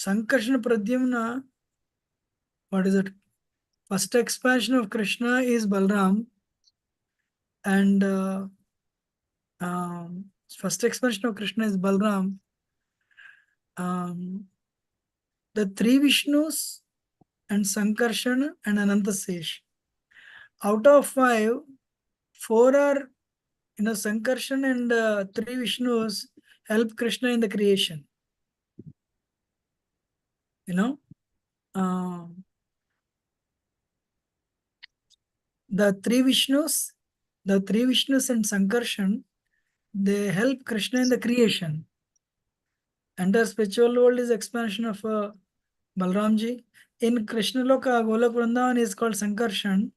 Sankarshana Pradyumna, what is it? First expansion of Krishna is Balram, and first expansion of Krishna is Balram. The three Vishnus and Sankarshan and Anantasesh. Out of 5, 4 are Sankarshan and 3 Vishnus help Krishna in the creation. The three Vishnus and Sankarshan, they help Krishna in the creation. And the spiritual world is expansion of Balramji. In Krishna Loka, Golok Vrindavan is called Sankarshan,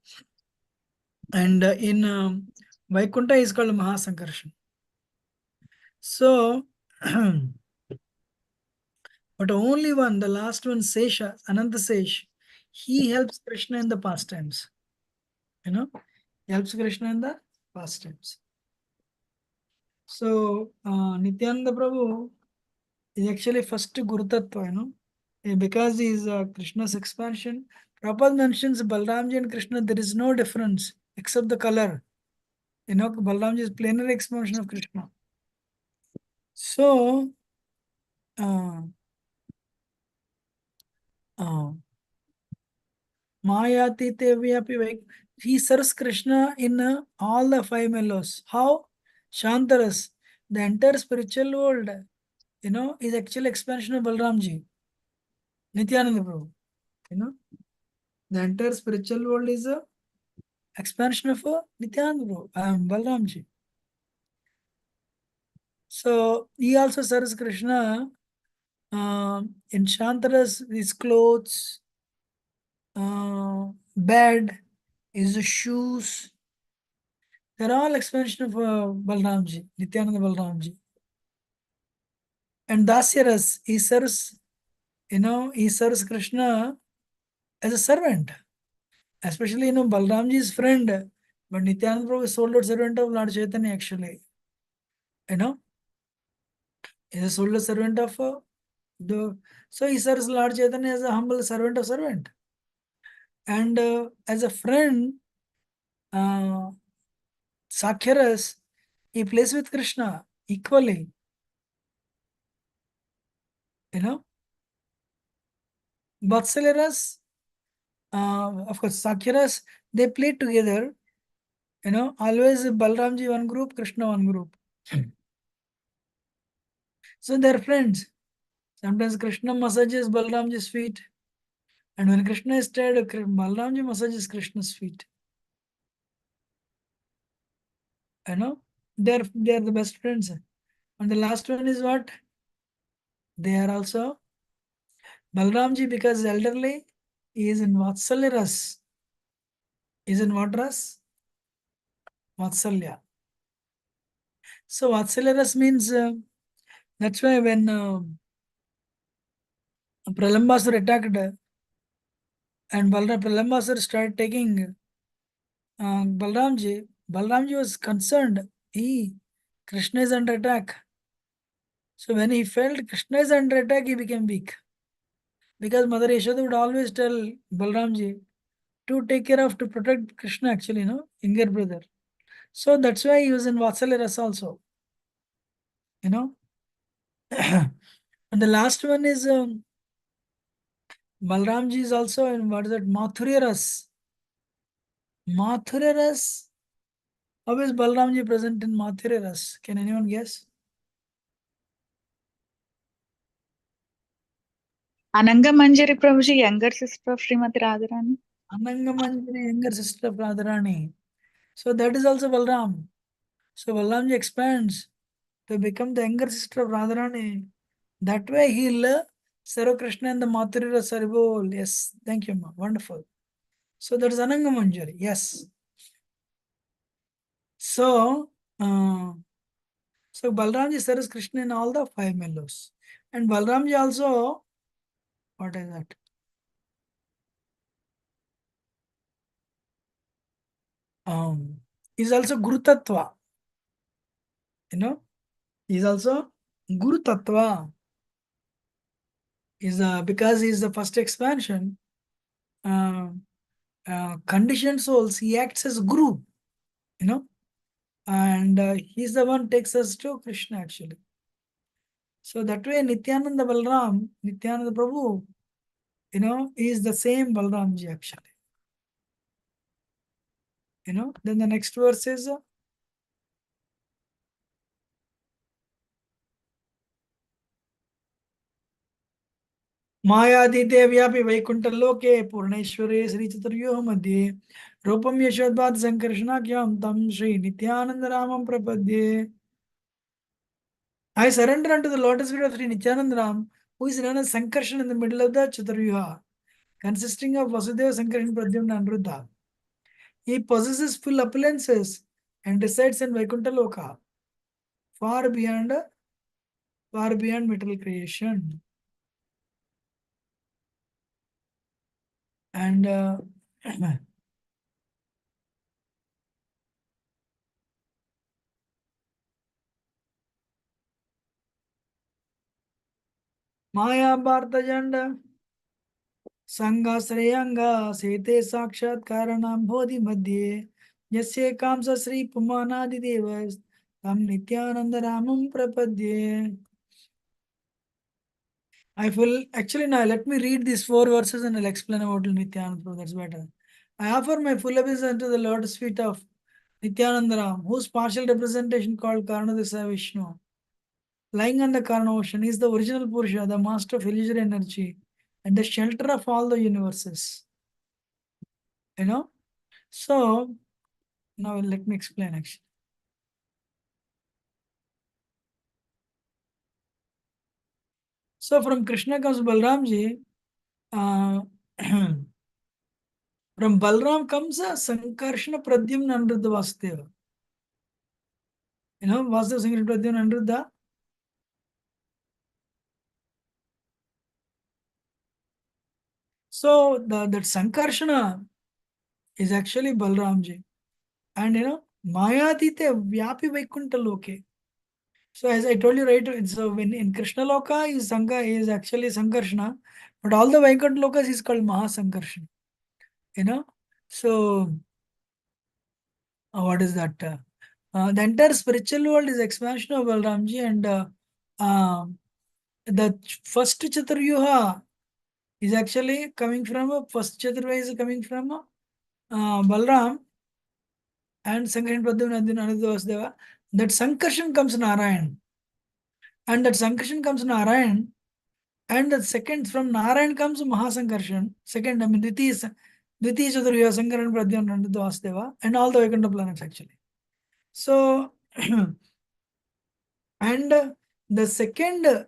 and in Vaikuntha is called Mahasankarshan. So, but only one, the last one, Sesha, Anantasesh, he helps Krishna in the pastimes. He helps Krishna in the pastimes. So, Nityananda Prabhu is actually first Guru Tattva, because he is Krishna's expansion. Prabhupada mentions Balramji and Krishna, there is no difference except the color. Balramji is plenary expansion of Krishna. So, Mayatite, he serves Krishna in all the 5 mellows. How? Shantaras, the entire spiritual world, is actually expansion of Balramji. Nityananda Prabhu. The entire spiritual world is a expansion of Nityananda Prabhu, Balramji. So he also serves Krishna in Shantaras, his clothes, bed, his shoes. They're all expansion of Balramji, Nityananda Balramji. And Dasyaras, he serves Krishna as a servant. Especially, Balramji's friend, but Nityananda Prabhu is sold out servant of Lord Chaitanya actually. Is a sold out servant of so he serves Lord Chaitanya as a humble servant of servant. And as a friend, Sakhyaras, he plays with Krishna equally. Vatsalaras, of course, Sakhyaras, they play together. Always Balramji one group, Krishna one group. So they're friends. Sometimes Krishna massages Balramji's feet. And when Krishna is tired, Balramji massages Krishna's feet. They're the best friends. And the last one is what? They are also Balramji, because elderly, he is in Vatsalya Ras. Is in what Ras? Vatsalya. So Vatsalya Ras means that's why when Pralambasur attacked and Pralambasur started taking Balramji was concerned. Krishna is under attack. So when he felt Krishna is under attack, he became weak. Because Mother Yashoda would always tell Balramji to protect Krishna actually, younger brother. So that's why he was in Vatsalya Rasa also. And the last one is Balramji is also in, what is that, Mathurya Ras. Mathurya Ras. How is Balramji present in Mathurya Ras? Can anyone guess? Ananga Manjari Prabhuji, younger sister of Srimati Radharani. Ananga Manjari, younger sister of Radharani. So that is also Balram. So Balramji expands to become the younger sister of Radharani. That way he'll serve Krishna and the Mathurya Rasa Saribol. Yes, thank you, ma. Wonderful. So that is Ananga Manjari. Yes. So, Balramji serves Krishna in all the 5 mellows. And Balramji also, what is that? Is also Guru Tattva. Is also Guru Tattva. is because he is the first expansion. Conditioned souls, he acts as guru, and he's the one takes us to Krishna actually. So that way, Nityananda Balram, Nityananda Prabhu, is the same Balramji actually. Then the next verse is मायातीते व्यापि वैकुण्ठलोके पूर्णेश्वरे श्रीचतुर्योः मध्ये रूपं यशोद्वाद संकर्षणाख्यं तं श्री नित्यानंदरामं प्रपद्ये. I surrender unto the lotus feet of Sri Nityananda Ram, who is known as Sankarshan in the middle of the Chaturvyuha, consisting of Vasudeva, Sankarshan, Pradyumna, and Ruddha. He possesses full opulences and resides in Vaikuntha Loka, far beyond material creation. And Maya Bhartajanda Sangasrayanga Sete Sakshat Karanam Bodhi Madhye Yasye Kamsa Sri Pumanadi Devas Tam Nityananda Ramam Prapadye. I will actually now let me read these 4 verses and I'll explain about Nityananda. That's better. I offer my full obeisance to the lotus feet of Nityananda Ram, whose partial representation called Karanadasa Vishnu, lying on the Karna ocean, is the original Purusha, the master of illusory energy, and the shelter of all the universes. So now let me explain actually. So from Krishna comes Balramji. From Balram comes a Sankarshana Pradyumna Aniruddha Vasudeva. Vasudeva Sankarshana Pradyumna Aniruddha. So that Sankarshana is actually Balramji. And Mayatite Vyapi Vaikuntha Loke. So as I told you, right, so when in Krishna Loka is actually Sankarshana, but all the Vaikuntha Lokas is called Mahasankarshana. So what is that? The entire spiritual world is expansion of Balramji, and the first Chaturyuha is actually coming from first Chaturvyuha is coming from Balram and Sankarshan Pradyumna Ananda Vasudeva. That Sankarshan comes Narayan, and that Sankarshan comes Narayan, and the second from Narayan comes Mahasankarshan. Second, Dvitiya Chaturvyuha Sankarshan Pradyumna Ananda Vasudeva, and all the Vaikuntha planets actually. So and the second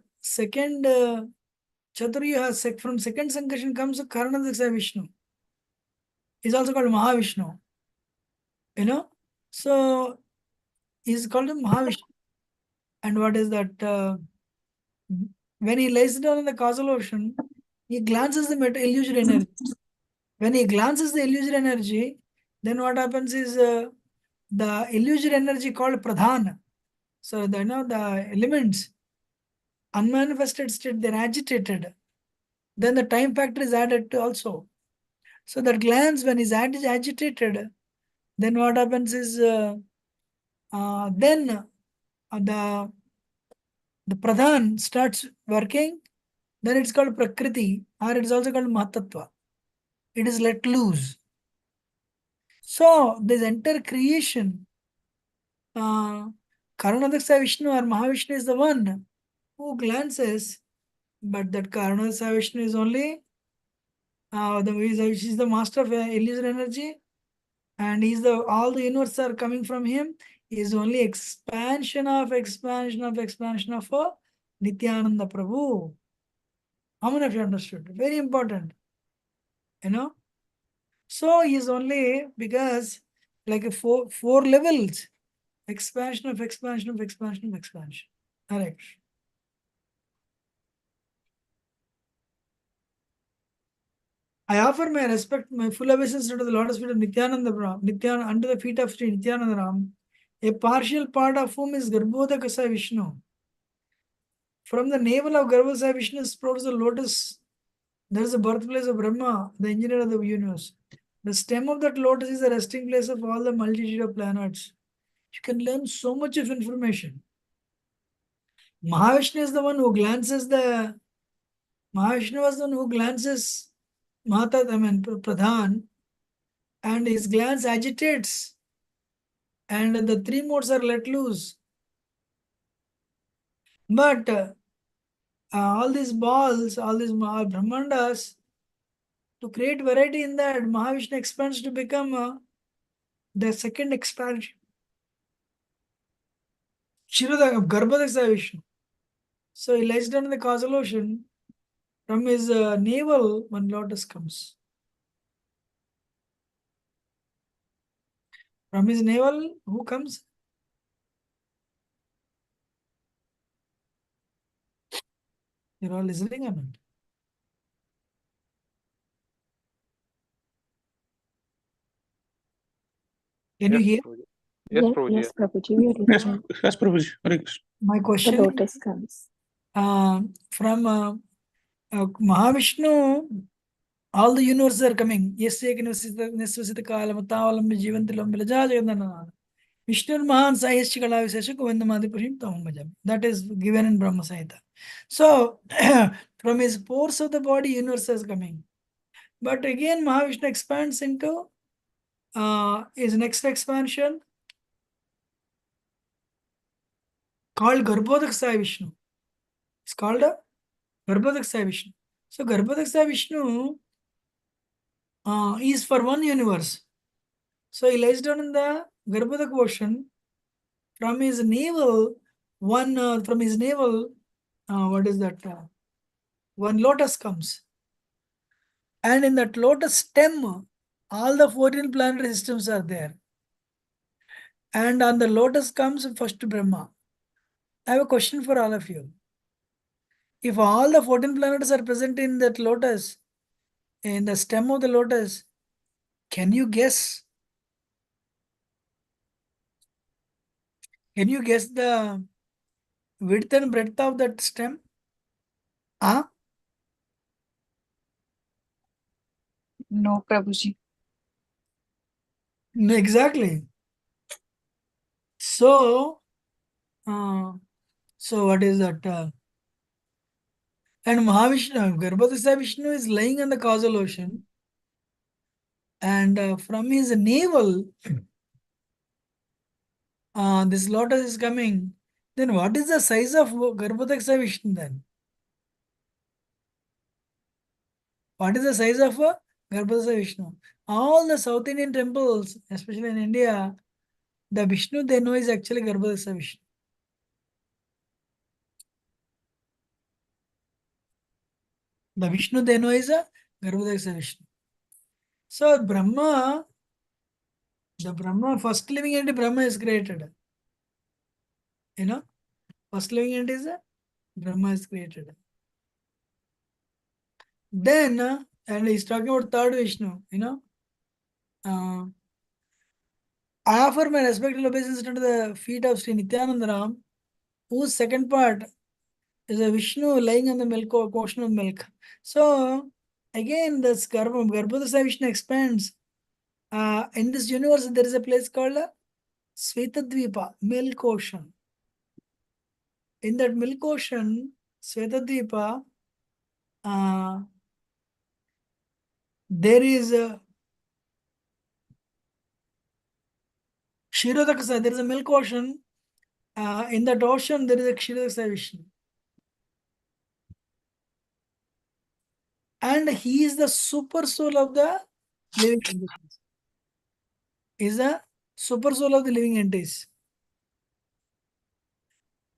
Chaturya from second Sankarshan comes Karanadaksa Vishnu. Is also called Mahavishnu. So he's called Mahavishnu. And what is that? When he lays down in the causal ocean, he glances the illusory energy. When he glances the illusory energy, then what happens is the illusory energy called Pradhana. So the elements, unmanifested state, they're agitated. Then the time factor is added to also. So that glance, when is agitated, then what happens is then the pradhan starts working. Then it's called prakriti, or it's also called mahatattva. It is let loose. So this entire creation, Karanadaksa Vishnu or Mahavishnu is the one who glances, but that Karanadaksa Vishnu is only is the master of illusory energy, and all the universe are coming from him. He is only expansion of Nityananda Prabhu. How many of you understood? Very important. So he is only because like a four levels. Expansion of expansion. Correct. I offer my respect, my full obeisance to the lotus feet of Nityananda Ram, under the feet of Sri Nityananda Ram, a partial part of whom is Garbhodakasa Vishnu. From the navel of Garbhasaya Vishnu sprouts the lotus. There is the birthplace of Brahma, the engineer of the universe. The stem of that lotus is the resting place of all the multitude of planets. You can learn so much of information. Mahavishnu is the one who glances the Mahavishnu was the one who glances Pradhan, and his glance agitates, and the three modes are let loose. But all these balls, all these Brahmandas, to create variety in that, Mahavishnu expands to become the second expansion. Garbhodaksa Vishnu. So he lies down in the causal ocean. From his navel, one lotus comes. From his navel, who comes? You're all listening or not? Can you hear? Prabhuji. Yes, Prabhuji. Yes, Prabhuji, we are Yes, listening. yes, Prabhuji. Hare Krishna. My The question lotus comes. from Mahavishnu, all the universes are coming. Yasya Nisvasita Kalam Tavalam Jivantilam Vilaja Jagandanana. Vishnu Mahan Sahishya Kala Visesha Govindamadi Purim Tamam Bhajam. That is given in Brahma Samhita. So from his pores of the body, universe is coming. But again, Mahavishnu expands into his next expansion called Garbhodaksa Vishnu. It's called Garbhodaksa Vishnu. So Garbhodaksa Vishnu is for one universe. So he lies down in the Garbhodak ocean. From his navel, what is that? One lotus comes. And in that lotus stem, all the 14 planetary systems are there. And on the lotus comes first Brahma. I have a question for all of you. If all the 14 planets are present in that lotus, in the stem of the lotus, can you guess? Can you guess the width and breadth of that stem? No, Prabhuji. Exactly. So what is that? And Mahavishnu, Garbhodaksa Vishnu is lying on the causal ocean. And from his navel, this lotus is coming. Then what is the size of Garbhodaksa Vishnu then? What is the size of Garbhodaksa Vishnu? All the South Indian temples, especially in India, the Vishnu they know is actually Garbhodaksa Vishnu. The Vishnu they know is a Garbhodaksa Vishnu. So the Brahma, first living entity Brahma is created. First living entity is Brahma is created. Then, and he's talking about third Vishnu, I offer my respectful obeisance unto the feet of Sri Nityanandaram, whose second part is a Vishnu lying on the milk or ocean of milk. So, again, this Garbhodaksa Vishnu expands. In this universe, there is a place called Svetadvipa, milk ocean. In that milk ocean, Svetadvipa, there is a Kshirodakasa, there is a milk ocean. In that ocean, there is a Kshirodakasa Vishnu. And he is the super soul of the living entities. He is the super soul of the living entities.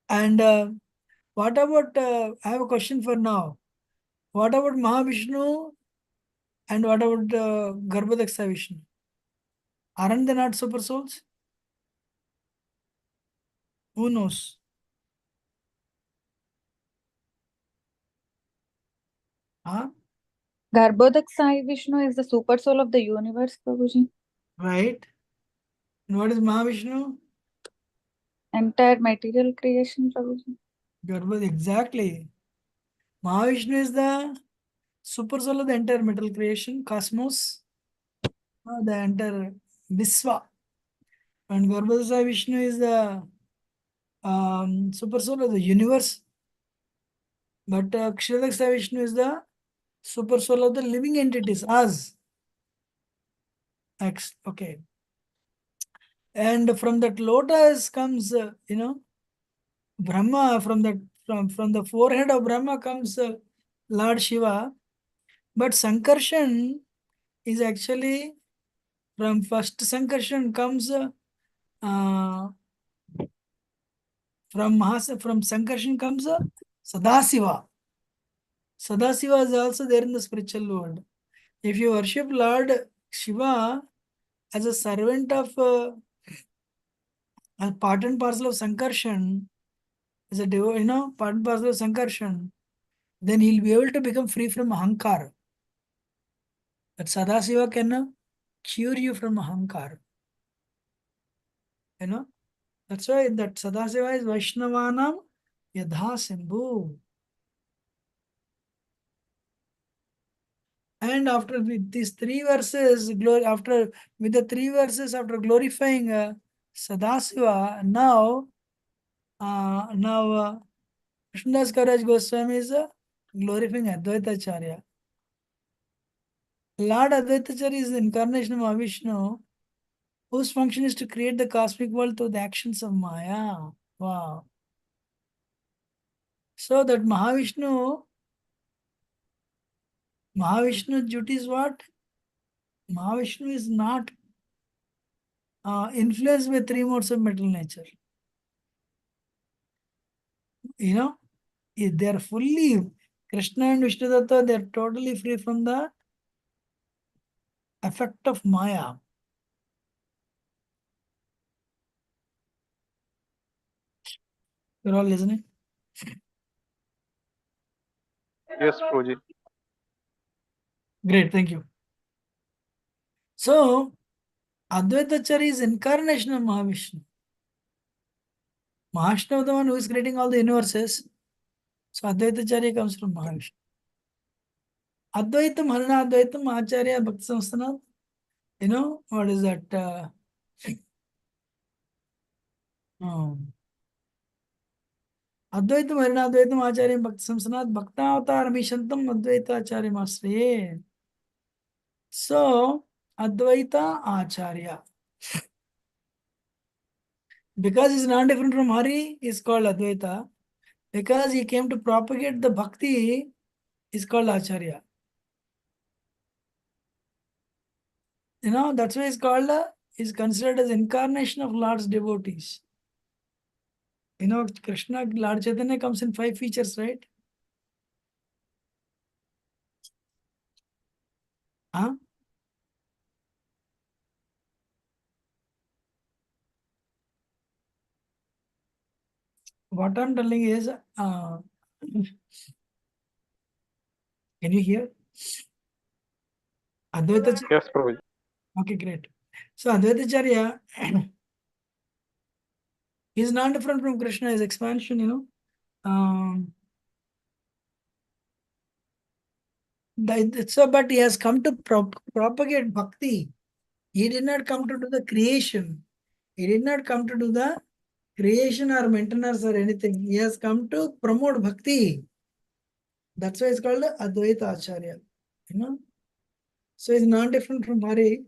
And what about, I have a question for now. What about Mahavishnu and what about Garbhodaksa Vishnu? Aren't they not super souls? Who knows? Garbhodaksa Vishnu is the super soul of the universe, Prabhuji. Right. And what is Mahavishnu? Entire material creation, Prabhuji. Exactly. Mahavishnu is the super soul of the entire metal creation, cosmos, the entire Viswa. And Garbhodaya Vishnu is the super soul of the universe. But Kshirodaksa Vishnu is the super soul of the living entities, us. Okay. And from that lotus comes, Brahma. From the forehead of Brahma comes Lord Shiva. But Sankarshan is actually from first Sankarshan comes from Sankarshan comes Sadasiva. Sadasiva is also there in the spiritual world. If you worship Lord Shiva as a servant of a part and parcel of Sankarshan, as a part and parcel of Sankarshan, then he'll be able to become free from Ahankar. That Sadasiva can cure you from Ahankar. That's why that Sadasiva is Vaishnavanam Yadha Sambhu. And after with these three verses, with the three verses after glorifying Sadasiva, now Krishnadas Kaviraj Goswami is glorifying Advaita Acharya. Lord Advaita Acharya is the incarnation of Mahavishnu, whose function is to create the cosmic world through the actions of Maya. Wow. So that Mahavishnu duty is what? Mahavishnu is not influenced by three modes of metal nature. They are fully, Krishna and Vishnudatta, they are totally free from the effect of Maya. You're all listening? Yes, Prabhuji. Great, thank you. So, Advaita Acharya is incarnation of Mahavishnu. Mahavishnu is the one who is creating all the universes. So, Advaita Acharya comes from Mahavishnu. Advaitam, Harana Advaitam, Acharya, Bhakti Samstana. What is that? Advaitam, Harana Advaitam, Acharya, Bhakti Samstana, Bhakta Avatar, Mishantam, Advaita Acharya Masriye. So, Advaita Acharya. Because he's not different from Hari, is called Advaita. Because he came to propagate the bhakti, is called Acharya. That's why is considered as incarnation of Lord's devotees. Krishna, Lord Chaitanya comes in 5 features, right? Huh? What I'm telling is, can you hear? Advaita. Yes, Prabhuji. Okay, great. So Advaita Acharya is not different from Krishna, his expansion, but he has come to propagate bhakti. He did not come to do the creation. He did not come to do the creation or maintenance or anything. He has come to promote bhakti. That's why it's called Advaita Acharya. So it's not different from Hari.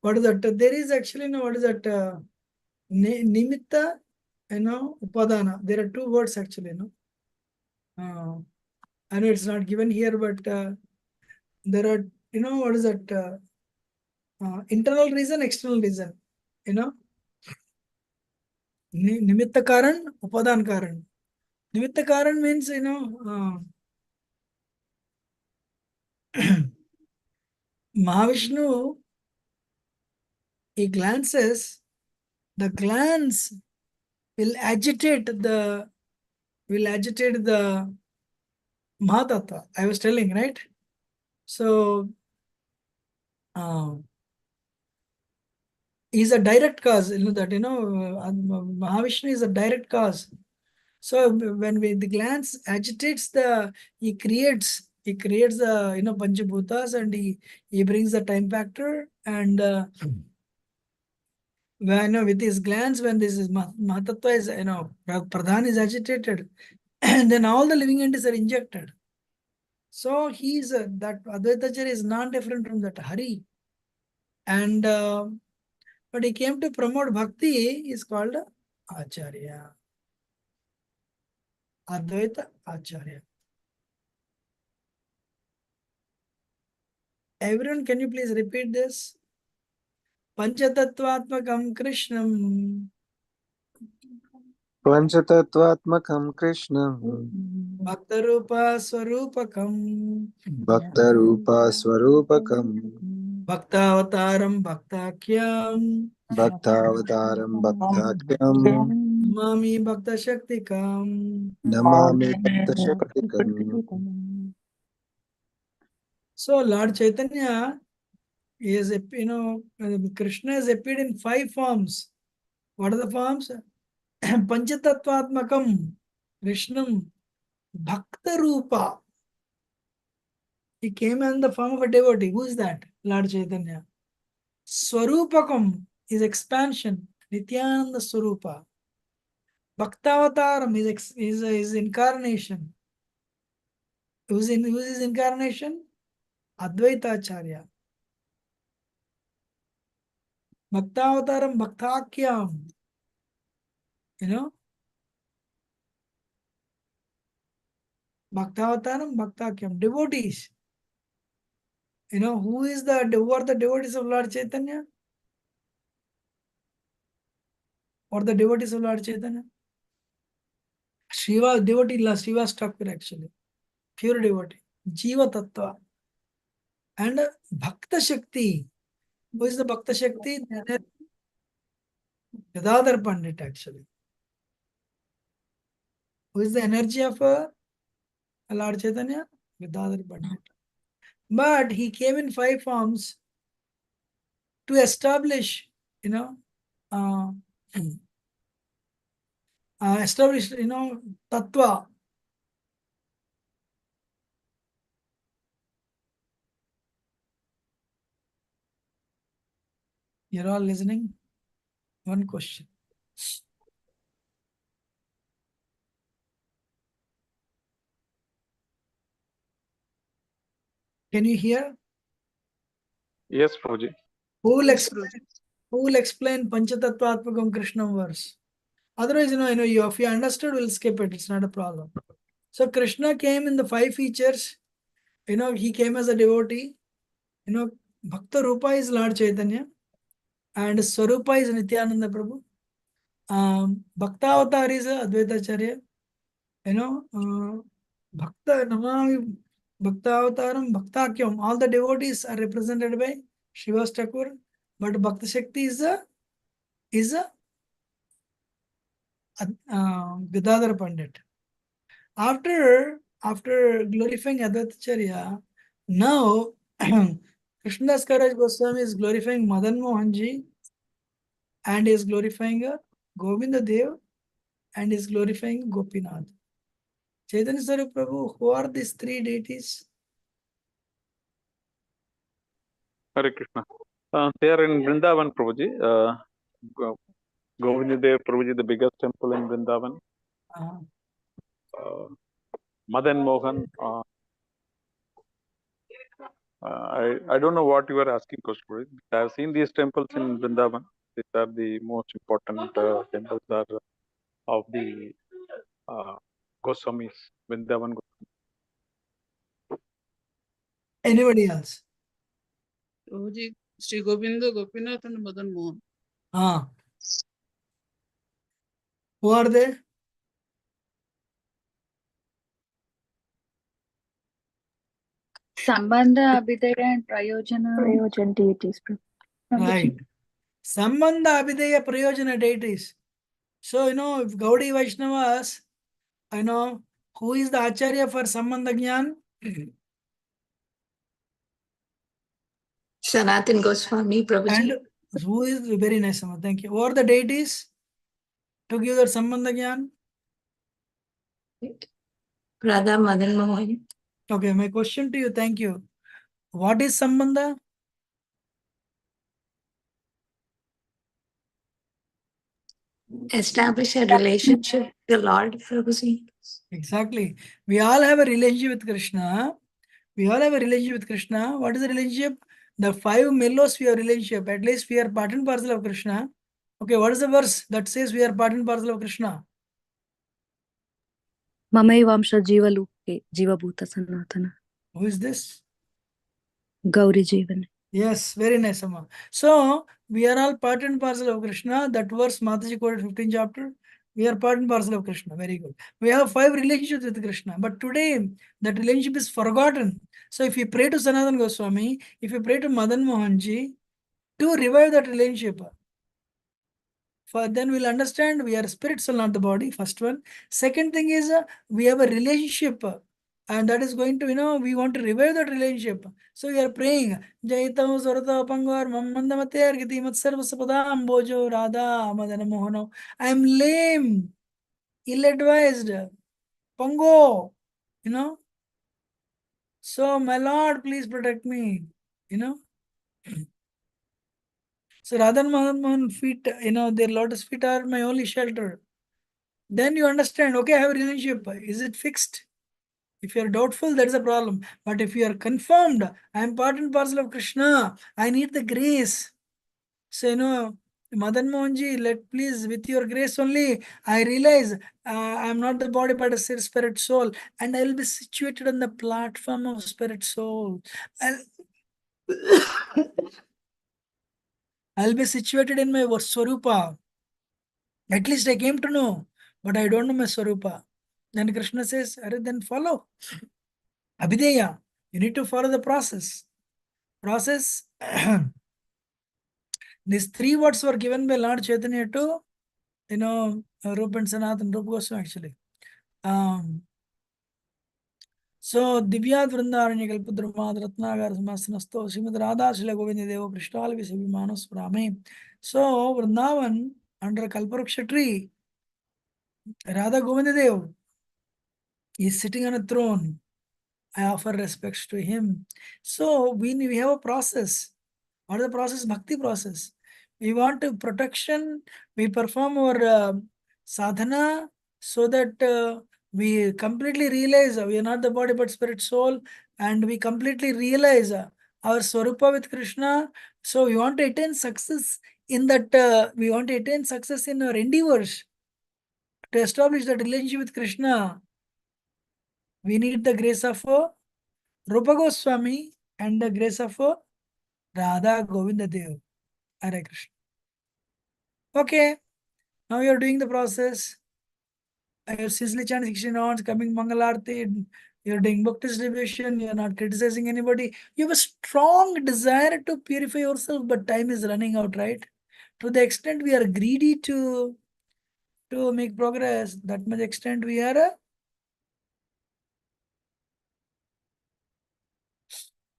What is that? There is actually, what is that? Nimitta, Upadana. There are 2 words actually, I know it's not given here, but there are, what is that? Internal reason, external reason. Nimitta Karan, Upadan Karan. Nimitta Karan means, Mahavishnu, he glances, the glance will agitate the Mahatattva. I was telling, right? So, is a direct cause. Mahavishnu is a direct cause. So when the glands agitates he creates the Panchabhutas, and he brings the time factor, and when with his glands, when this is Mahatattva is Pradhan is agitated, and then all the living entities are injected. So he is that Advaitacharya is not different from that Hari, and but he came to promote bhakti is called Acharya, Advaita Acharya. Everyone, can you please repeat this? Panchatattvatmakam Krishnam Panchatattvatmakam Krishnam Bhaktarupa Swarupakam Bhaktarupa Swarupakam Bhaktavataram Bhaktakyam Bhaktavataram Bhaktakyam Mami Bhakta Shaktikam. Namami Bhakta Shaktikam. So Lord Chaitanya is, Krishna has appeared in 5 forms. What are the forms? Panchatattvatmakam Krishnam Bhakta Rupa. He came in the form of a devotee. Who is that? Lord Chaitanya. Swarupakam is expansion. Nityananda Swarupa. Bhaktavataram is incarnation. Who's his incarnation? Advaita Acharya. Bhaktavataram Bhaktakyam. Bhaktavataram Bhaktakyam. Devotees. Who are the devotees of Lord Chaitanya? Or the devotees of Lord Chaitanya? Shiva, devotee, Shiva Thakur actually. Pure devotee. Jiva Tattva. And Bhakta Shakti. Who is the Bhakta Shakti? Gadadhar Pandit actually. Who is the energy of Lord Chaitanya? Gadadhar Pandit. But he came in 5 forms to establish, Tattva. You're all listening? One question. Can you hear? Yes, Prabhuji. Who will explain Panchatattvatmakam Krishnam verse? Otherwise, if you understood, we'll skip it. It's not a problem. So Krishna came in the 5 features. He came as a devotee. Bhakta Rupa is Lord Chaitanya. And Swarupa is Nityananda Prabhu. Bhakta Avatar is Advaita Acharya. Bhakta Namami Bhakta Avataram Bhaktakyam. All the devotees are represented by Shiva Thakur. But Bhakta Shakti is a Gadadhar Pandit. After glorifying Advaita Acharya, now Krishnadas Kaviraj Goswami is glorifying Madan Mohanji, and is glorifying Govinda Dev, and is glorifying Gopinath. Chaitanya Swarup Prabhu, who are these 3 deities? Hare Krishna. They are in Vrindavan, Prabhuji. Govindadev Prabhuji, the biggest temple in Vrindavan. Madan Mohan. I don't know what you are asking, Coach Prabhuji. I have seen these temples in Vrindavan. These are the most important temples of the Goswamis, Vrindavan. Anybody else? Prabhuji, Sri Govinda, Gopinath and Madan Mohan. Who are they? Sambandha, Abhidaya and Prayojan deities. Right. Sambandha, Abhidaya, Prayojana deities. So, if Gaudiya Vaishnavas, who is the Acharya for Sambandha Jnana? Sanatan Goswami, Prabhuji. And Who is very nice, Amma. Thank you. Who are the deities to give that Sambandha Gyan? Radha Madan Mohan. Okay, my question to you, thank you. What is Sambandha? Establish a relationship with the Lord, Prabhuji. Exactly. We all have a relationship with Krishna. We all have a relationship with Krishna. What is the relationship? The 5 mellows we have relationship. At least we are part and parcel of Krishna. Okay, what is the verse that says we are part and parcel of Krishna? Mamaivaamsha Jivaluke Jivabhuta Sanatana. Who is this? Gauri Jivan. Yes, very nice, Amma. So, we are all part and parcel of Krishna. That verse, Mataji quoted 15th chapter. We are part and parcel of Krishna. Very good. We have 5 relationships with Krishna. But today, that relationship is forgotten. So, if you pray to Sanatana Goswami, if you pray to Madan Mohanji, to revive that relationship, then we'll understand we are spirit soul, not the body. First one. Second thing is we have a relationship, and that is going to, we want to revive that relationship. So we are praying. Jaitam Sarata Pangar Mamandamater Giti Matsarvasapadam Bojo Radha Madana Mohano. I am lame, ill advised, Pango, So my Lord, please protect me, So Radha and Madan feet, their lotus feet are my only shelter. Then you understand, okay, I have a relationship. Is it fixed? If you are doubtful, that is a problem. But if you are confirmed, I am part and parcel of Krishna, I need the grace. So, Madan Mohanji, let please, with your grace only, I realize I am not the body but a spirit soul, and I will be situated on the platform of spirit soul. I'll be situated in my Swarupa. At least I came to know, but I don't know my Swarupa. Then Krishna says, then follow. Abhideya, you need to follow the process. These 3 words were given by Lord Chaitanya to, Rupa and Sanatana, Rupa Goswami actually. So, Divyat Vrindaranya Kalpudramad Ratnagar Samasanasto, Srimad Radha Shila Govinda Deva Prishtal Visavimanos Brahme. So, Vrindavan, under Kalparuksha tree, Radha Govinda Dev is sitting on a throne. I offer respects to him. So, we have a process. What is the process? Bhakti process. We want protection. We perform our sadhana so that we completely realize we are not the body but spirit soul, and we completely realize our Swarupa with Krishna. So we want to attain success in that. We want to attain success in our endeavors to establish that relationship with Krishna. We need the grace of Rupa Goswami and the grace of Radha Govinda Dev. Hare Krishna. Okay, now you are doing the process. I have sincerely chanted 16 rounds, coming Mangalarti. You are doing book distribution. You are not criticizing anybody. You have a strong desire to purify yourself, but time is running out, right? To the extent we are greedy to make progress, that much extent we are.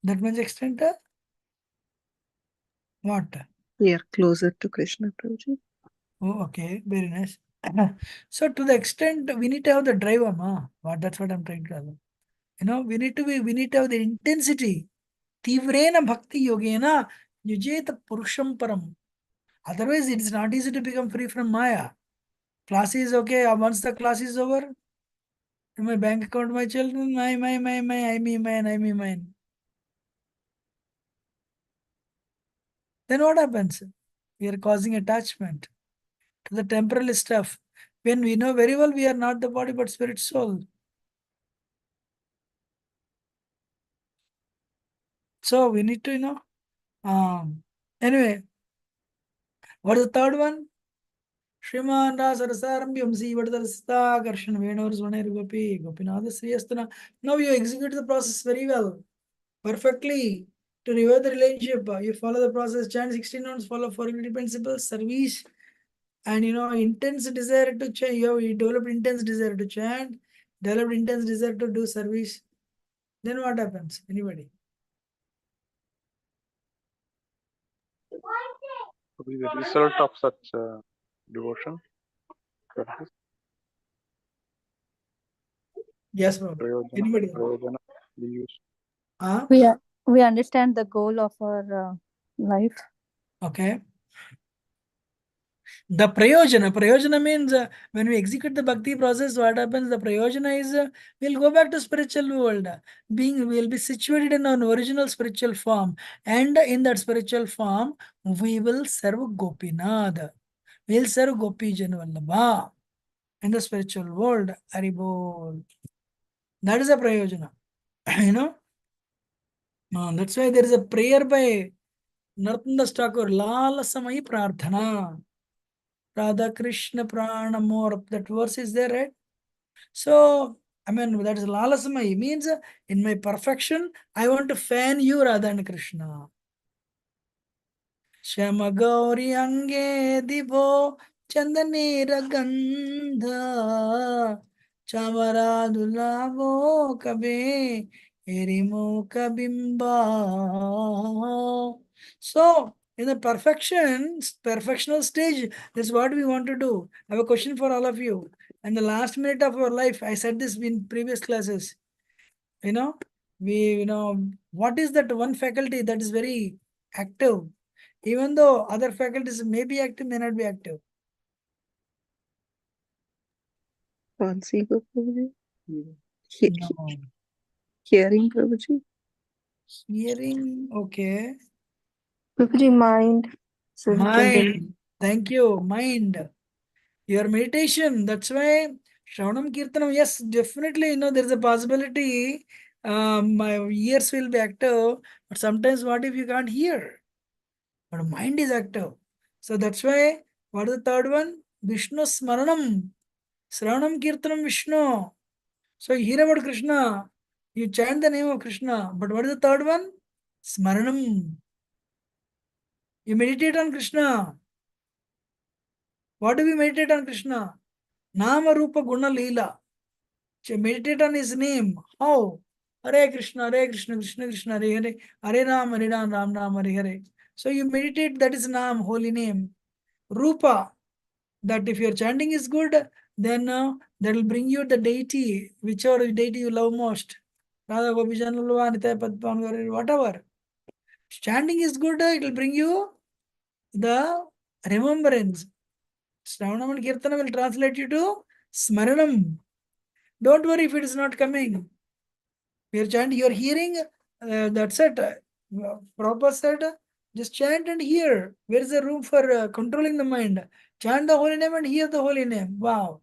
That much extent. What? We are closer to Krishna, Prabhuji. Oh, okay, very nice. So to the extent we need to have the drive, that's what I'm trying to have. We need to have the intensity. Tivrena bhakti yogena yujeta purusham param. Otherwise, it is not easy to become free from Maya. Class is okay. Once the class is over, my bank account, my children, I, me, mine. Then what happens? We are causing attachment to the temporal stuff. When we know very well we are not the body but spirit soul. So we need to, anyway, what is the third one? Shriman Rasarasarambhyam Sivadarsita Karshan Venur Swaner Gopi Gopinath Sriyastana. Now you execute the process very well, perfectly. To revive the relationship, you follow the process, chant 16 rounds, follow 4 principles, service, and intense desire to chant. You develop intense desire to chant, develop intense desire to do service. Then what happens? Anybody? to be the result of such devotion. Practice. Yes, Babu. Prayojana, Anybody else? prayojana, the use. We understand the goal of our life. Okay. The prayojana means when we execute the bhakti process, what happens? The prayojana is we'll go back to spiritual world. We'll be situated in our original spiritual form, and in that spiritual form, we will serve Gopinath. We'll serve Gopi Janvallabha in the spiritual world. Haribol. That is a prayojana. You know? That's why there is a prayer by Narthandas Thakur, Lala Samai Prarthana. Radha Krishna Pranamor. That verse is there, right? So, I mean, that is Lalasamai. Means in my perfection, I want to fan you, Radha and Krishna. Shama Gauri Ange Divo Chandanira Gandha Chamaradulavo Kabe Erimo Kabimba. So, in the perfectional stage, that's what we want to do. I have a question for all of you. And the last minute of our life, I said this in previous classes. What is that one faculty that is very active? Even though other faculties may be active, may not be active. Fancy go, Prabhuji. No. Hearing, Prabhuji. Hearing, okay. Prabhuji, mind. Mind. Thank you. Mind. Your meditation. That's why Shravanam Kirtanam, yes, definitely, there's a possibility my ears will be active, but sometimes what if you can't hear? But mind is active. So that's why, what is the third one? Vishnu Smaranam. Sravanam Kirtanam Vishnu. So you hear about Krishna, you chant the name of Krishna, but what is the third one? Smaranam. You meditate on Krishna. What do we meditate on Krishna? Nama Rupa Guna Leela. Meditate on his name. How? Hare Krishna, Krishna Krishna, Hare Hare, Hare Ram, Ram Ram, Hare Hare. So you meditate, that is Nam, holy name. Rupa, that if your chanting is good, then that will bring you the deity, whichever deity you love most. Radha Gopi Janalva, Nitya Padpan, whatever. Chanting is good, it will bring you the remembrance. Shravanam and Kirtana will translate you to Smaranam. Don't worry if it is not coming. You're chanting, you're hearing, that's it. Prabhupada said, just chant and hear. Where is the room for controlling the mind? Chant the holy name and hear the holy name. Wow.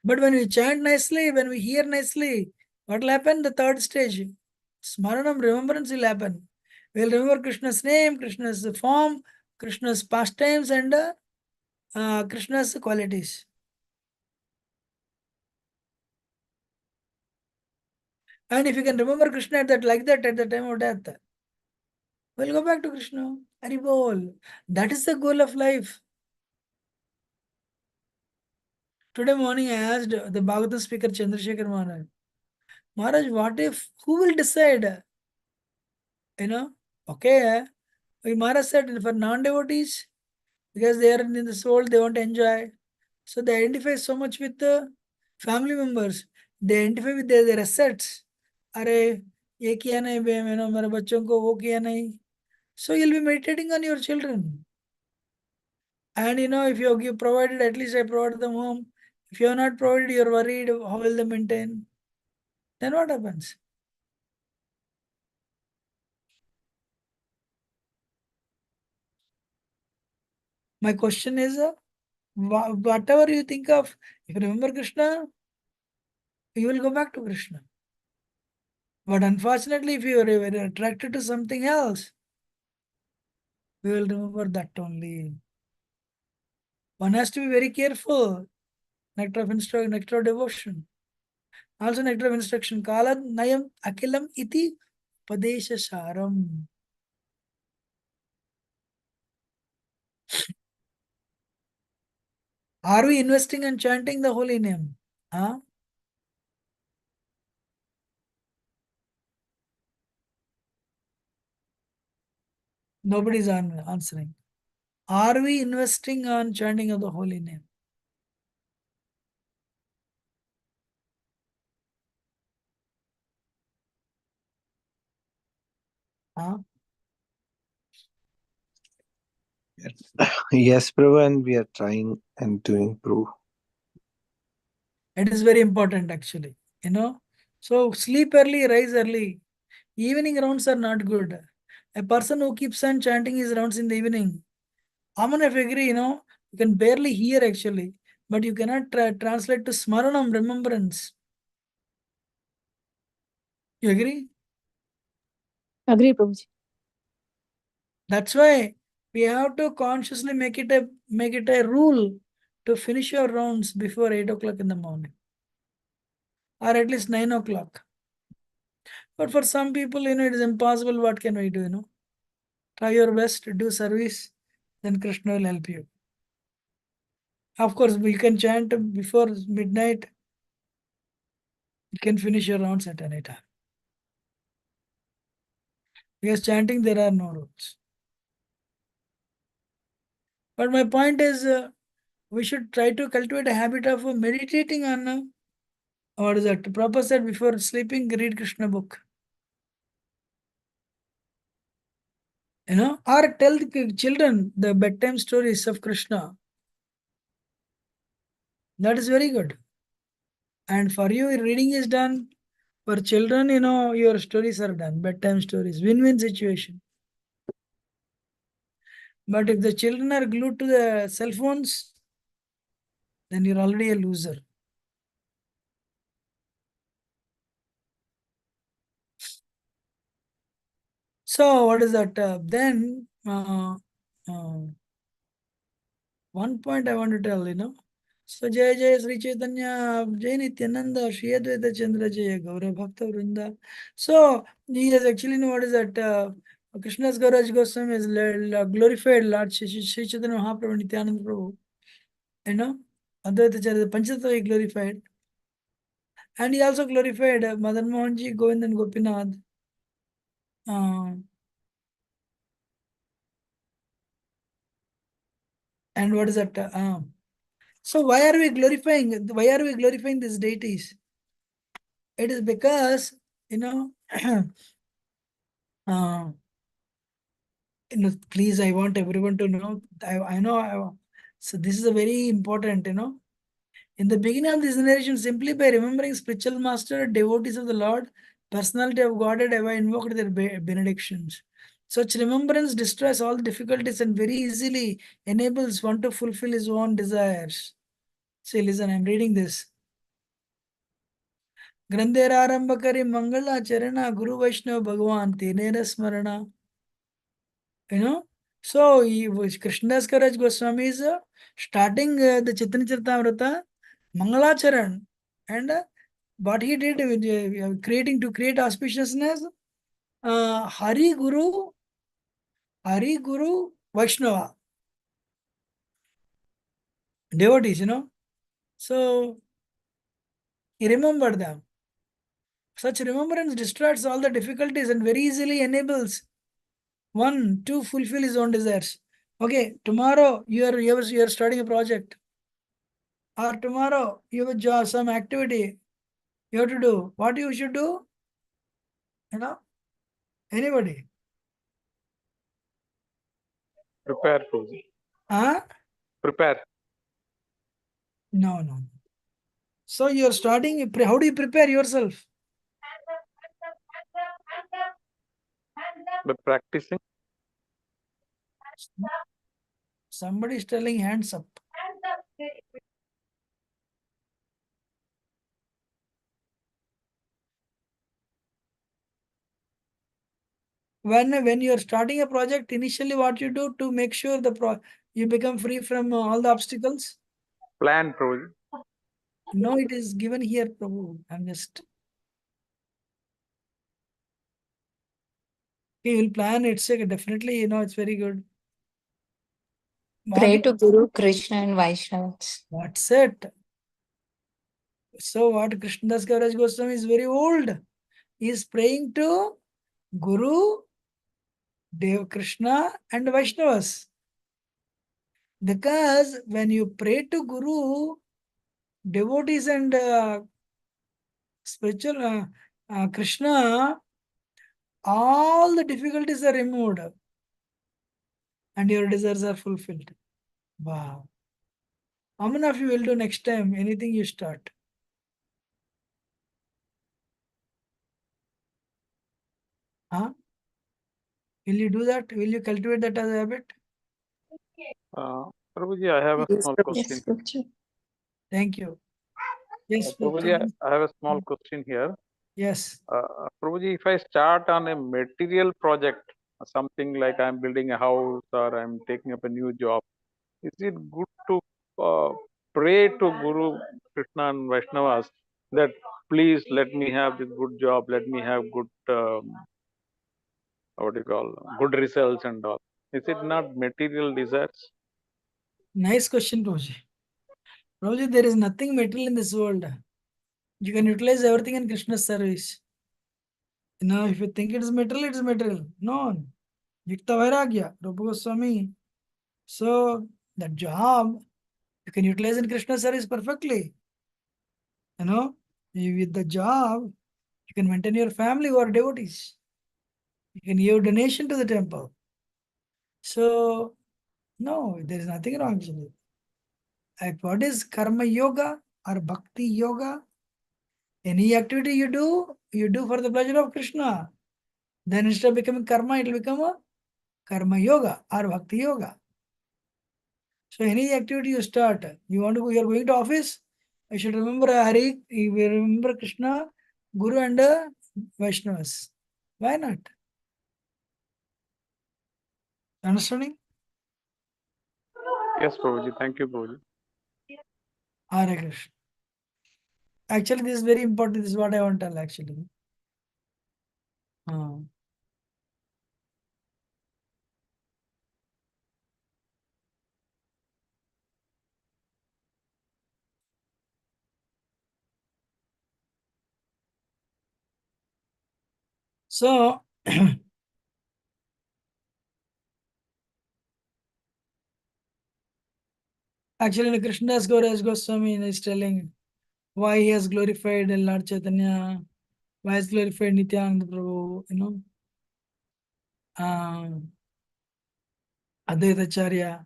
But when we chant nicely, when we hear nicely, what will happen? The third stage, Smaranam, remembrance will happen. We'll remember Krishna's name, Krishna's form, Krishna's pastimes, and Krishna's qualities. And if you can remember Krishna like that at the time of death, we'll go back to Krishna. Haribol. That is the goal of life. Today morning I asked the Bhagavatam speaker Chandrasekhar Maharaj, what if, who will decide? Okay. Maharaj said for non-devotees, because they are in this world, they want to enjoy. So they identify so much with the family members. They identify with their assets. अरे ये किया नहीं बे मेरे बच्चों को वो किया नहीं. So you'll be meditating on your children. And if you give provided, at least I provide them home. If you are not provided, you're worried how will they maintain. Then what happens? My question is, whatever you think of, if you remember Krishna, you will go back to Krishna. But unfortunately, if you are very attracted to something else, we will remember that only. One has to be very careful. Nectar of instruction, nectar of devotion. Also nectar of instruction. Kala nayam akilam iti padesha saram. Are we investing and chanting the holy name? Huh? Nobody's answering. Are we investing on chanting of the holy name? Huh? Yes, Prabhu, and we are trying and doing, Prabhu. It is very important actually, you know. So sleep early, rise early. Evening rounds are not good. A person who keeps on chanting his rounds in the evening, Aman, if you agree, you know, you can barely hear actually, but you cannot translate to smaranam, remembrance. You agree? Agree, Prabhuji. That's why we have to consciously make it a rule to finish your rounds before 8 o'clock in the morning, or at least 9 o'clock. But for some people, you know, it is impossible. What can we do? You know, try your best to do service, then Krishna will help you. Of course, we can chant before midnight. You can finish your rounds at any time. Because chanting, there are no rules. But my point is, we should try to cultivate a habit of meditating on what is that? Prabhupada said before sleeping, read Krishna book. You know, or tell the children the bedtime stories of Krishna. That is very good. And for you, reading is done. For children, you know, your stories are done. Bedtime stories, win-win situation. But if the children are glued to the cell phones, then you're already a loser. So what is that? Then one point I want to tell, you know. So Jai Jai Sri Chaitanya, Jai Nityananda, Shri Advaita Chandra Jaya Gaura Bhakta Vrinda. So he has actually know what is that? Krishna's Gauraj Goswami is glorified Lord Shri Chaitanya Mahaprabhu Nityananda Prabhu. You know, Advaita Chandra Panchatattva he glorified. And he also glorified Madan Mohanji, Govind and Gopinath. And what is that? So why are we glorifying? Why are we glorifying these deities? It is because, you know, please, I want everyone to know. I know. So this is a very important, you know. In the beginning of this generation, simply by remembering spiritual master, devotees of the Lord, personality of Godhead, have I invoked their benedictions. Such remembrance destroys all difficulties and very easily enables one to fulfill his own desires. See, listen, I'm reading this. Grandherarambakari Mangala Charana Guru Vaishnava Bhagavan Tinera Smarana. You know, so Krishnadas Karaj Goswami is starting the Chaitanya Charitamrita Mangalacharan, and what he did with to create auspiciousness, Hari Guru Vaishnava devotees, you know. So he remembered them. Such remembrance destroys all the difficulties and very easily enables one to fulfill his own desires. Okay, tomorrow you're starting a project, or tomorrow you have a job, some activity you have to do. What you should do? You know, anybody? Prepare, Prabhuji. Huh? Prepare. No. So you're starting. How do you prepare yourself? By practicing. Somebody is telling hands up. When you're starting a project, initially what you do to make sure you become free from all the obstacles? Plan, Prabhuji. No, it is given here, Prabhu. I'm just. Okay, you'll plan. It's definitely, you know, it's very good. Pray to Guru, Krishna and Vaishnavas. That's it. So what Krishnadas Kaviraj Goswami is very old. He is praying to Guru, Dev Krishna and Vaishnavas. Because when you pray to Guru, devotees and spiritual Krishna, all the difficulties are removed and your desires are fulfilled. Wow. How many of you will do next time anything you start? Huh? Will you do that? Will you cultivate that as a habit? Prabhuji, I have a Yes, small Prabhu. question. Thank you. Yes, Prabhuji, I have a small question here. yes. Prabhuji, if I start on a material project, something like I'm building a house or I'm taking up a new job, is it good to pray to Guru Krishna and Vaishnavas that please let me have this good job, let me have good, what do you call, good results and all? Is it not material desires? Nice question, Prabhuji. Prabhuji, there is nothing material in this world. You can utilize everything in Krishna's service. If you think it is material, it is material. No. Yukta Vairagya, Rupa Goswami. So, that job, you can utilize in Krishna's service perfectly. With the job, you can maintain your family who are devotees. You can give donation to the temple. So, no, there is nothing wrong actually. Like what is karma yoga or bhakti yoga? Any activity you do for the pleasure of Krishna. Then instead of becoming karma, it will become a karma yoga or bhakti yoga. So any activity you start, you are going to office, you should remember Hari, you will remember Krishna, Guru and Vaishnavas. Why not? Understanding? Yes, Prabhuji. Thank you, Prabhuji. Hare Krishna. Actually, this is very important. This is what I want to tell actually. So, actually, the Krishnadas Gauraj Goswami is telling why he has glorified Lord Chaitanya, why he has glorified Nityananda Prabhu, Advaita Acharya.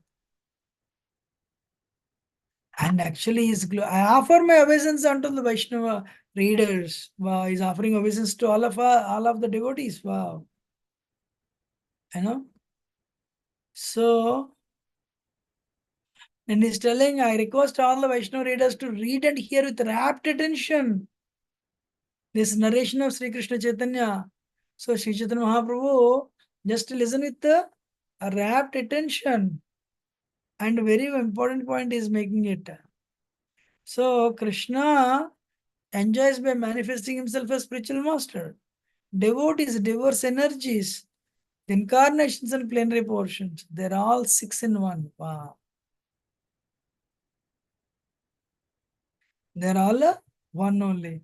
And actually, I offer my obeisance unto the Vaishnava readers. Wow, he's offering obeisance to all of the devotees. Wow. So, and he's telling, I request all the Vaishnava readers to read and hear with rapt attention this narration of Sri Krishna Chaitanya. So, Sri Chaitanya Mahaprabhu, just listen with a rapt attention. And very important point is making it. So, Krishna enjoys by manifesting himself as spiritual master. Devotees, diverse energies, incarnations and plenary portions. They're all 6 in 1. Wow. They're all one only.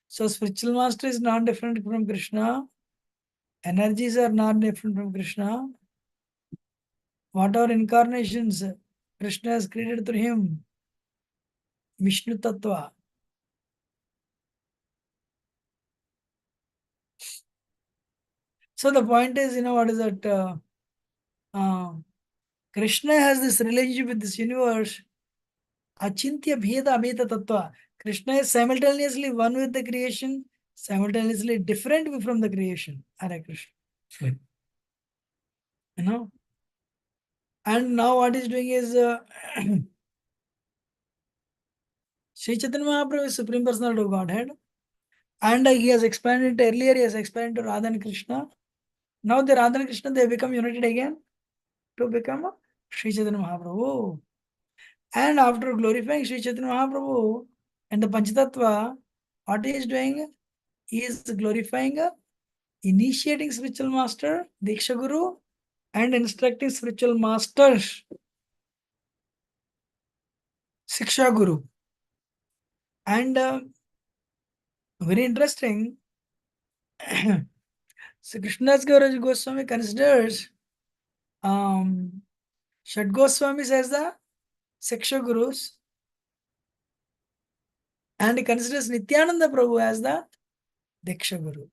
So spiritual master is not different from Krishna. Energies are not different from Krishna. Whatever incarnations Krishna has created through him, Vishnu Tattva. So the point is, what is that? Krishna has this relationship with this universe. Achintya Bheda Abheda Tattva. Krishna is simultaneously one with the creation, simultaneously different from the creation. Hare Krishna. And now what he's doing is Sri Chaitanya Mahaprabhu is Supreme Personality of Godhead. And he has expanded earlier, he has expanded to Radha and Krishna. Now the Radha and Krishna, they become united again to become Sri Chaitanya Mahaprabhu. And after glorifying Sri Chaitanya Mahaprabhu and the Panchatattva, what he is doing? He is glorifying, initiating spiritual master, Diksha Guru, and instructing spiritual masters, Siksha Guru. And very interesting. So Krishnadas Kaviraj Goswami considers Shad Goswamis as the Siksha Gurus, and he considers Nityananda Prabhu as the Diksha Guru.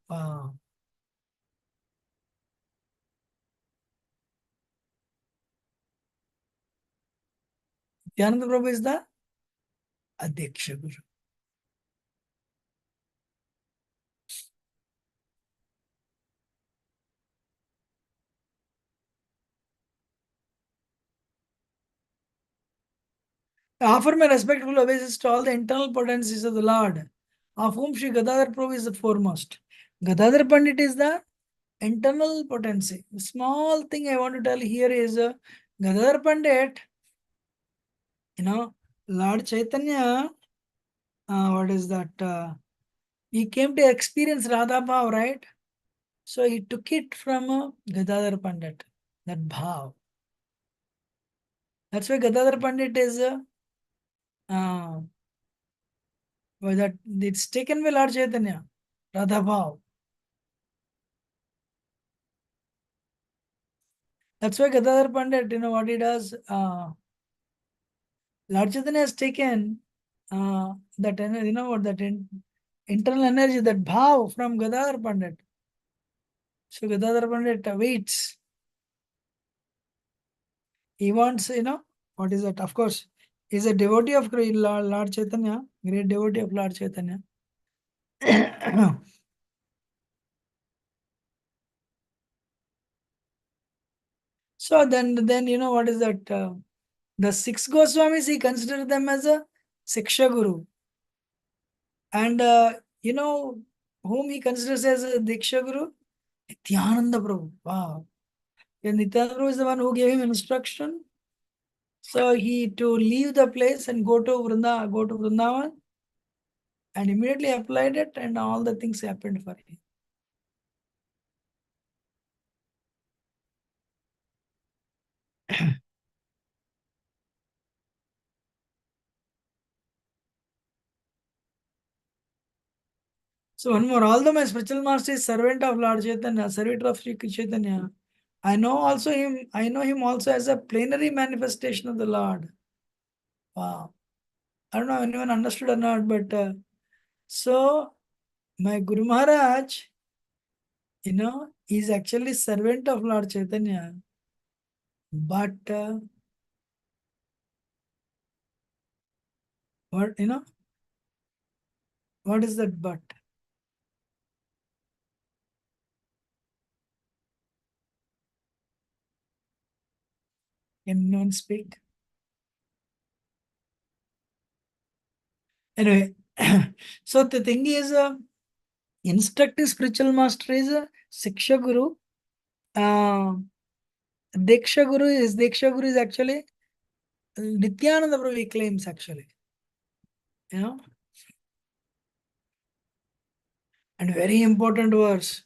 Nityananda Prabhu is the Adiksha Guru. I offer my respectful obeisance to all the internal potencies of the Lord, of whom Sri Gadadhar Prabhu is the foremost. Gadadhar Pandit is the internal potency. The small thing I want to tell here is Gadadhar Pandit, Lord Chaitanya, what is that? He came to experience Radha Bhav, right? So he took it from Gadadhar Pandit, that Bhav. That's why Gadadhar Pandit is that it's taken by Lord Chaitanya, Radha Bhav. That's why Gadadhar Pandit, what he does, Lord Chaitanya has taken that, internal energy, that bhav from Gadadhar Pandit. So Gadadhar Pandit waits. He wants, what is that? Of course, he's a devotee of Lord Chaitanya, great devotee of Lord Chaitanya. So then, what is that? The 6 Goswamis, he considered them as a Siksha Guru. And, whom he considers as a Diksha Guru? Nityananda Prabhu. Wow. And Nityananda Prabhu is the one who gave him instruction. So he to leave the place and go to Vrindavan, and immediately applied it, and all the things happened for him. So one more, although my spiritual master is servant of Lord Chaitanya, servitor of Sri Chaitanya, I know him also as a plenary manifestation of the Lord. Wow. I don't know if anyone understood or not, but so my Guru Maharaj, is actually servant of Lord Chaitanya. But what is that but? Can anyone speak? Anyway, so the thing is, instructive spiritual master is a Siksha Guru. Diksha Guru is actually Nityananda Prabhu, he claims actually. And very important verse.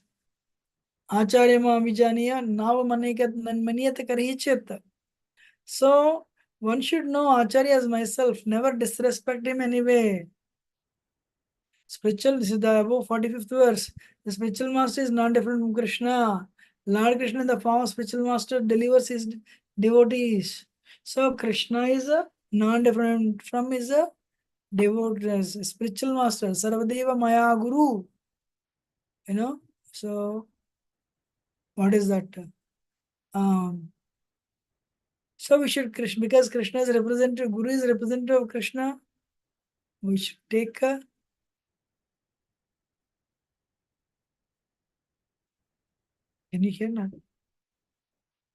Acharya Mamijaniya Nava Maniyat Karichet. So one should know Acharya as myself, never disrespect him anyway. Spiritual, this is the above 45th verse. The spiritual master is non-different from Krishna. Lord Krishna in the form of spiritual master delivers his devotees. So Krishna is a non-different from his devotee, spiritual master. Sarvadeva Maya Guru. So what is that? So we should Krishna, because Krishna is representative, Guru is representative of Krishna. We should take Can you hear now?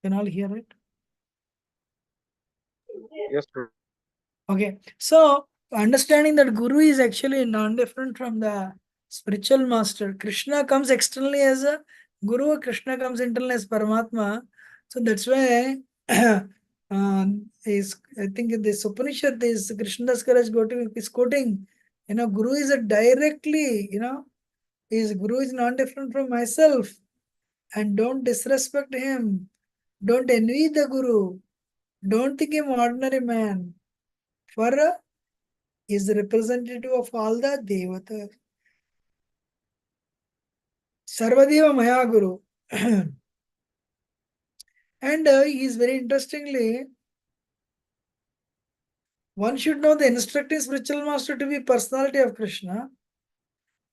Can all hear it? Yes, sir. Okay, so understanding that Guru is actually non-different from the spiritual master. Krishna comes externally as a Guru, Krishna comes internally as Paramatma. So that's why I think this Upanishad, this Krishnadas Kaviraj is quoting, Guru is a directly, Guru is non-different from myself, and don't disrespect him. Don't envy the Guru. Don't think him ordinary man. For is the representative of all the Devatas. Sarvadeva Maya Guru. And he is very interestingly, one should know the instructing spiritual master to be personality of Krishna.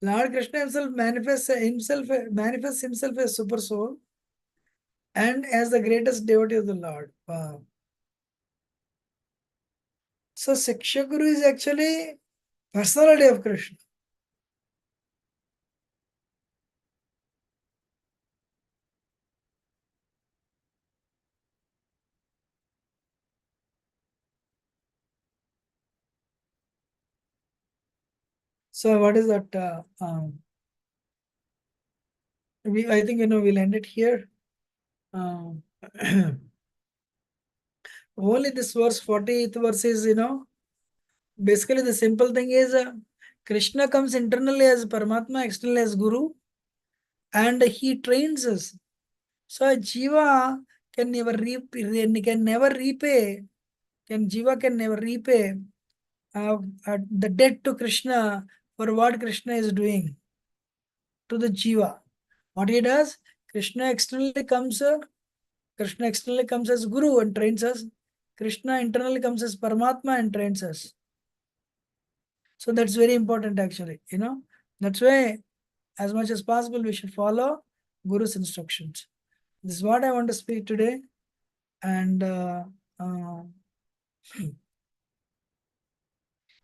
Lord Krishna himself manifests himself as super soul and as the greatest devotee of the Lord. Wow. So Shiksha Guru is actually personality of Krishna. So what is that? I think we'll end it here. Only this verse, 40th verse is, basically the simple thing is Krishna comes internally as Paramatma, externally as Guru, and he trains us. So a Jiva can never repay, Jiva can never repay the debt to Krishna for what Krishna is doing to the Jiva. What he does, Krishna externally comes as Guru and trains us. Krishna internally comes as Paramatma and trains us. So that's very important actually, That's why as much as possible we should follow Guru's instructions. This is what I want to speak today. And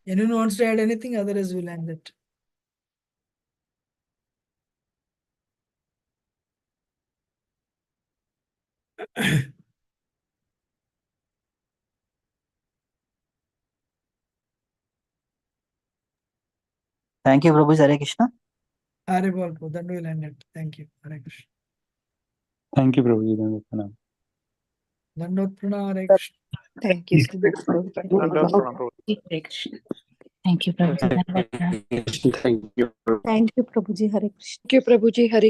anyone wants to add anything, otherwise we'll end it. Thank you, Prabhuji. Hare Krishna. Hare Bol, then we'll end it. Thank you. Hare Krishna. Thank you, Prabhuji. Dandot Pranam, Hare Krishna. Thank you so much. Dandot Pranam, Prabhuji. Hare Krishna. Thank you, Prabhuji. Thank you. Thank you, Prabhuji. Hare Krishna. Thank you, Prabhuji. Hare